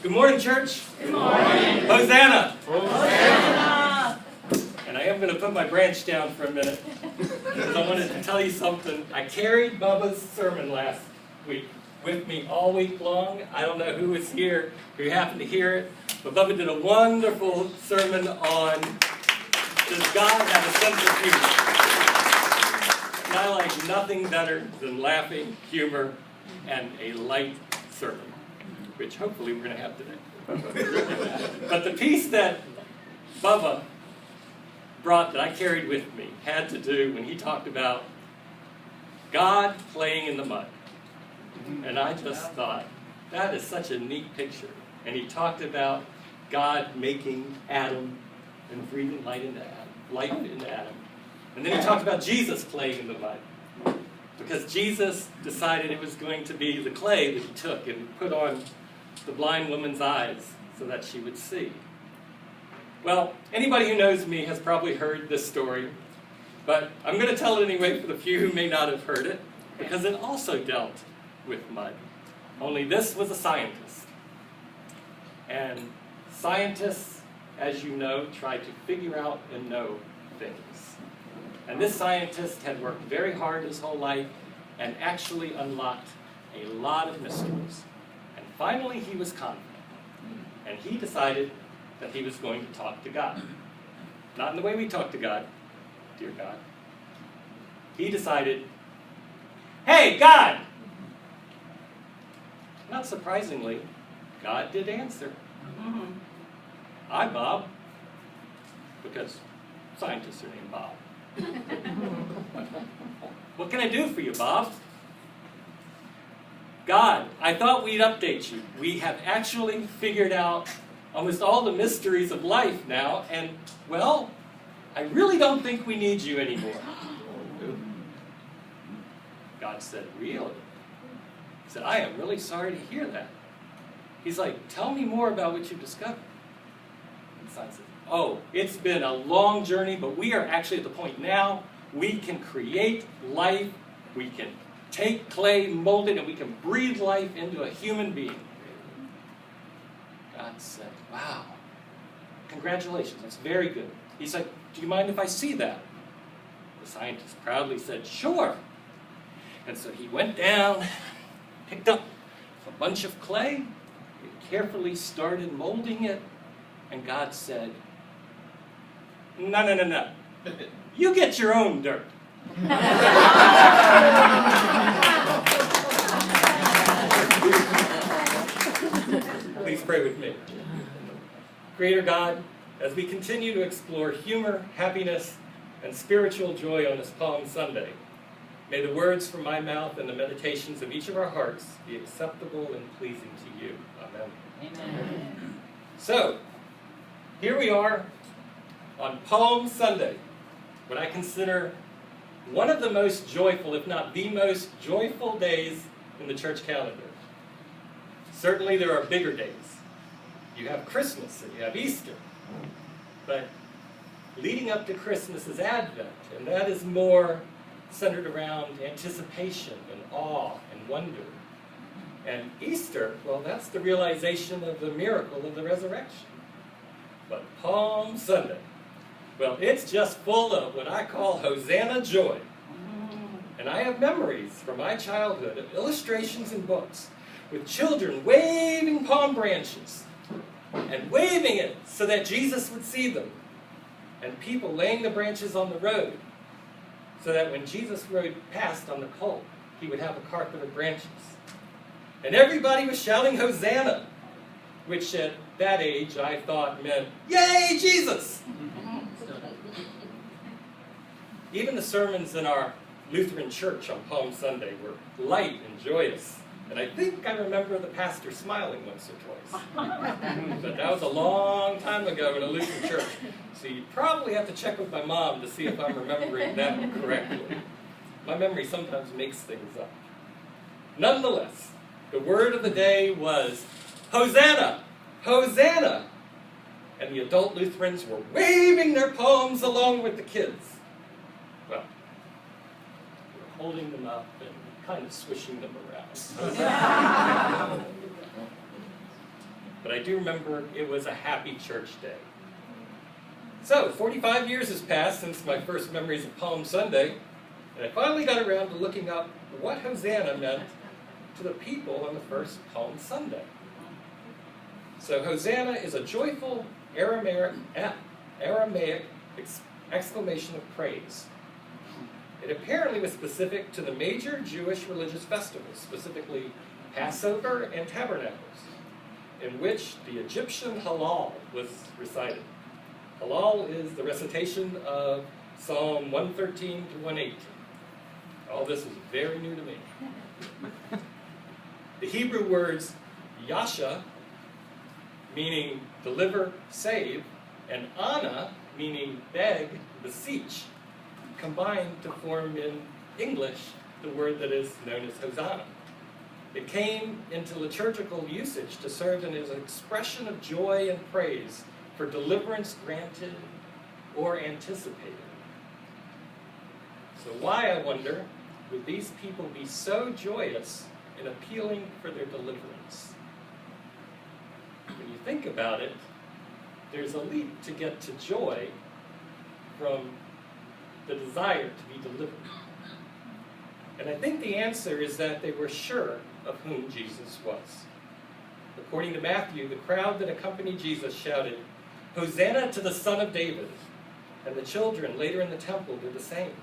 Good morning, church. Good morning. Hosanna. Hosanna. And I am going to put my branch down for a minute because I wanted to tell you something. I carried Bubba's sermon last week with me all week long. I don't know who was here, who happened to hear it, but Bubba did a wonderful sermon on does God have a sense of humor? And I like nothing better than laughing, humor, and a light sermon, which hopefully we're going to have today. But the piece that Bubba brought that I carried with me had to do when he talked about God playing in the mud. And I just thought, that is such a neat picture. And he talked about God making Adam and breathing life into Adam. And then he talked about Jesus playing in the mud. Because Jesus decided it was going to be the clay that he took and put on the blind woman's eyes so that she would see. Well, anybody who knows me has probably heard this story, but I'm going to tell it anyway for the few who may not have heard it, because it also dealt with mud. Only this was a scientist. And scientists, as you know, try to figure out and know things. And this scientist had worked very hard his whole life and actually unlocked a lot of mysteries. And finally he was confident. And he decided that he was going to talk to God. Not in the way we talk to God, dear God. He decided, hey, God! Not surprisingly, God did answer. Hi, Bob. Because scientists are named Bob. What can I do for you, Bob? God, I thought we'd update you. We have actually figured out almost all the mysteries of life now, and, well, I really don't think we need you anymore. God said, really? He said, I am really sorry to hear that. He's like, tell me more about what you've discovered. And the scientist said, oh, it's been a long journey, but we are actually at the point now we can create life, we can take clay, mold it, and we can breathe life into a human being. God said, wow, congratulations, that's very good. He said, do you mind if I see that? The scientist proudly said, sure. And so he went down, picked up a bunch of clay, and carefully started molding it, and God said, no. You get your own dirt. Please pray with me. Creator God, as we continue to explore humor, happiness, and spiritual joy on this Palm Sunday, may the words from my mouth and the meditations of each of our hearts be acceptable and pleasing to you. Amen. Amen. So, here we are on Palm Sunday, what I consider one of the most joyful, if not the most joyful days in the church calendar. Certainly there are bigger days. You have Christmas and you have Easter. But leading up to Christmas is Advent, and that is more centered around anticipation and awe and wonder. And Easter, well, that's the realization of the miracle of the resurrection. But Palm Sunday, well, it's just full of what I call Hosanna joy. And I have memories from my childhood of illustrations in books with children waving palm branches and waving it so that Jesus would see them, and people laying the branches on the road so that when Jesus rode past on the colt, he would have a carpet of branches. And everybody was shouting Hosanna, which at that age I thought meant, yay, Jesus! Even the sermons in our Lutheran church on Palm Sunday were light and joyous. And I think I remember the pastor smiling once or twice. But that was a long time ago in a Lutheran church. So you probably have to check with my mom to see if I'm remembering that correctly. My memory sometimes makes things up. Nonetheless, the word of the day was Hosanna! Hosanna! And the adult Lutherans were waving their palms along with the kids. Well, we were holding them up and kind of swishing them around. But but I do remember it was a happy church day. So, 45 years has passed since my first memories of Palm Sunday, and I finally got around to looking up what Hosanna meant to the people on the first Palm Sunday. So, Hosanna is a joyful Aramaic exclamation of praise. It apparently was specific to the major Jewish religious festivals, specifically Passover and Tabernacles, in which the Egyptian Hallel was recited. Hallel is the recitation of Psalm 113 to 118. All this is very new to me. The Hebrew words Yasha, meaning deliver, save, and Ana, meaning beg, beseech, combined to form in English the word that is known as Hosanna. It came into liturgical usage to serve as an expression of joy and praise for deliverance granted or anticipated. So why, I wonder, would these people be so joyous in appealing for their deliverance? When you think about it, there's a leap to get to joy from the desire to be delivered. And I think the answer is that they were sure of whom Jesus was. According to Matthew, the crowd that accompanied Jesus shouted, "Hosanna to the Son of David," and the children later in the temple did the same.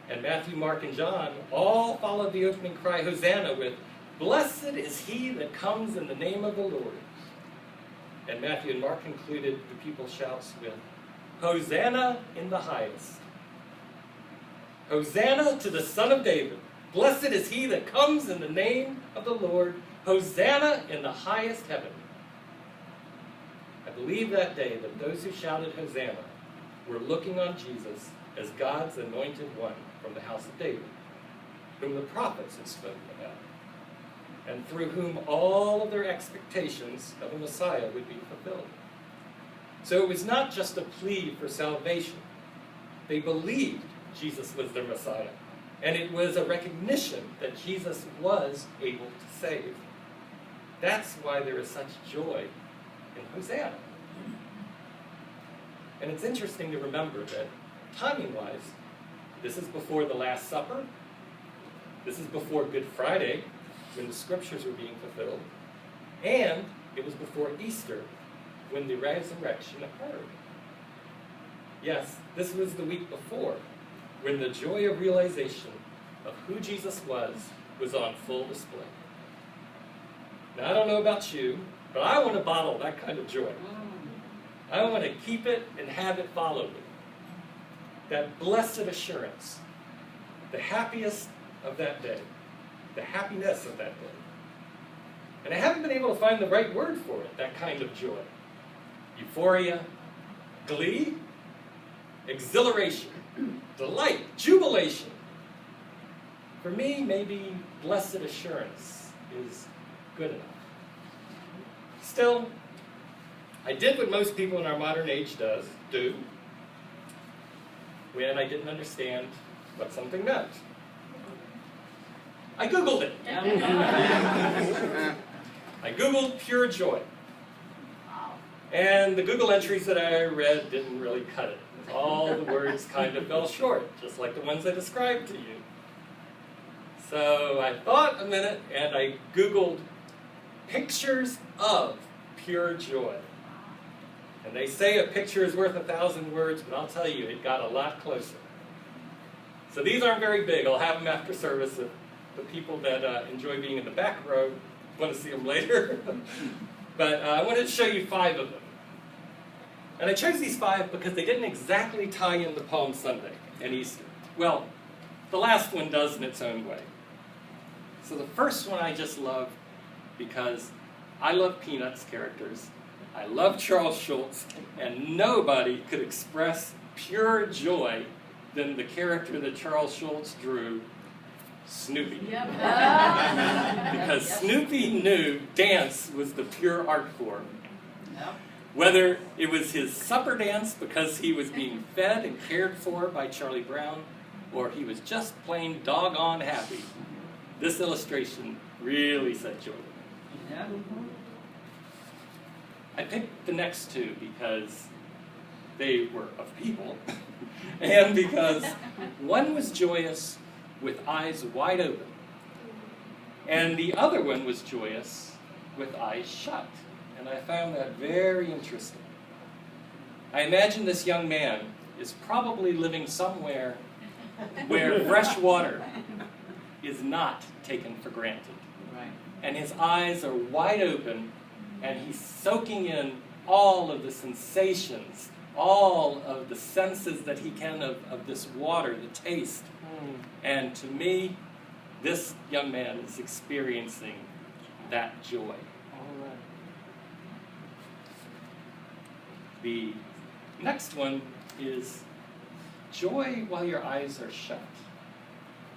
And Matthew, Mark, and John all followed the opening cry, Hosanna, with, "Blessed is he that comes in the name of the Lord." And Matthew and Mark concluded the people's shouts with, "Hosanna in the highest." Hosanna to the Son of David. Blessed is he that comes in the name of the Lord. Hosanna in the highest heaven. I believe that day that those who shouted Hosanna were looking on Jesus as God's anointed one from the house of David, whom the prophets had spoken about, and through whom all of their expectations of a Messiah would be fulfilled. So it was not just a plea for salvation. They believed Jesus was their Messiah, and it was a recognition that Jesus was able to save. That's why there is such joy in Hosanna. And it's interesting to remember that, timing-wise, this is before the Last Supper, this is before Good Friday, when the Scriptures were being fulfilled, and it was before Easter, when the resurrection occurred. Yes, this was the week before, when the joy of realization of who Jesus was on full display. Now, I don't know about you, but I want to bottle that kind of joy. I want to keep it and have it follow me. That blessed assurance, the happiest of that day, the happiness of that day. And I haven't been able to find the right word for it, that kind of joy. Euphoria, glee, exhilaration, delight, jubilation. For me, maybe blessed assurance is good enough. Still, I did what most people in our modern age do when I didn't understand what something meant. I Googled it. I Googled pure joy. And the Google entries that I read didn't really cut it. All the words kind of fell short, just like the ones I described to you. So I thought a minute, and I Googled pictures of pure joy. And they say a picture is worth 1,000 words, but I'll tell you, it got a lot closer. So these aren't very big. I'll have them after service if the people that enjoy being in the back row want to see them later. But I wanted to show you 5 of them. And I chose these 5 because they didn't exactly tie into Palm Sunday and Easter. Well, the last one does in its own way. So the first one I just love because I love Peanuts characters. I love Charles Schulz, and nobody could express pure joy than the character that Charles Schulz drew, Snoopy. Yep. Because Snoopy knew dance was the pure art form. Yep. Whether it was his supper dance because he was being fed and cared for by Charlie Brown, or he was just plain doggone happy, this illustration really said joy. Yep. I picked the next two because they were of people, and because one was joyous with eyes wide open, and the other one was joyous with eyes shut. And I found that very interesting. I imagine this young man is probably living somewhere where fresh water is not taken for granted. Right. And his eyes are wide open, and he's soaking in all of the sensations, all of the senses that he can of this water, the taste. And to me, this young man is experiencing that joy. All right. The next one is joy while your eyes are shut.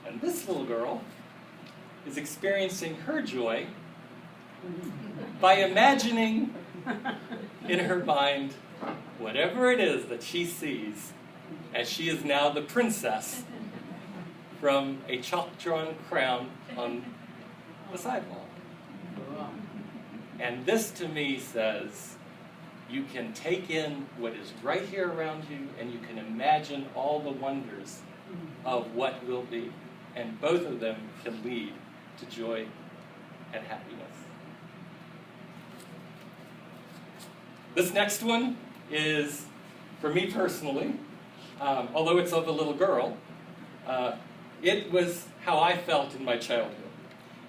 And this little girl is experiencing her joy by imagining in her mind whatever it is that she sees, as she is now the princess from a chalk-drawn crown on the sidewalk. And this to me says, you can take in what is right here around you, and you can imagine all the wonders of what will be. And both of them can lead to joy and happiness. This next one is, for me personally, although it's of a little girl, it was how I felt in my childhood.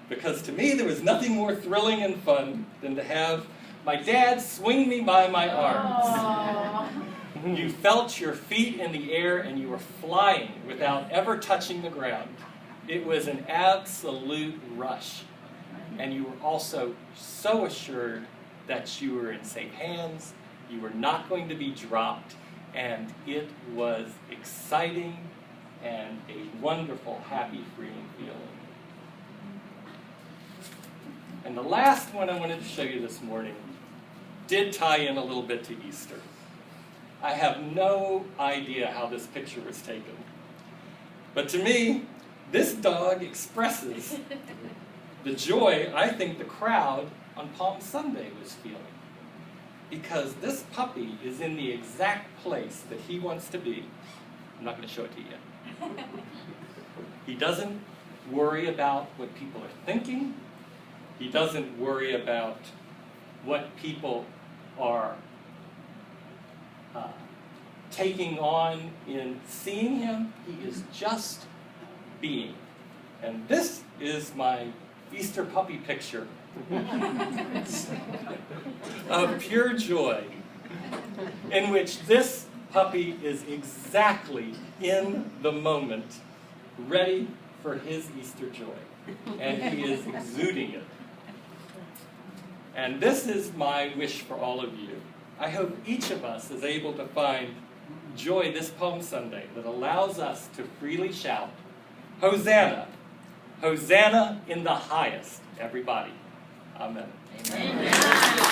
Because to me, there was nothing more thrilling and fun than to have my dad swing me by my arms. You felt your feet in the air and you were flying without ever touching the ground. It was an absolute rush. And you were also so assured that you were in safe hands, you were not going to be dropped, and it was exciting and a wonderful, happy, freeing feeling. And the last one I wanted to show you this morning did tie in a little bit to Easter. I have no idea how this picture was taken. But to me, this dog expresses the joy I think the crowd on Palm Sunday was feeling. Because this puppy is in the exact place that he wants to be. I'm not going to show it to you yet. He doesn't worry about what people are thinking. He doesn't worry about what people are taking on in seeing him. He is just being. And this is my Easter puppy picture of pure joy, in which this puppy is exactly in the moment, ready for his Easter joy. And he is exuding it. And this is my wish for all of you. I hope each of us is able to find joy this Palm Sunday that allows us to freely shout, Hosanna! Hosanna in the highest, everybody. Amen. Amen.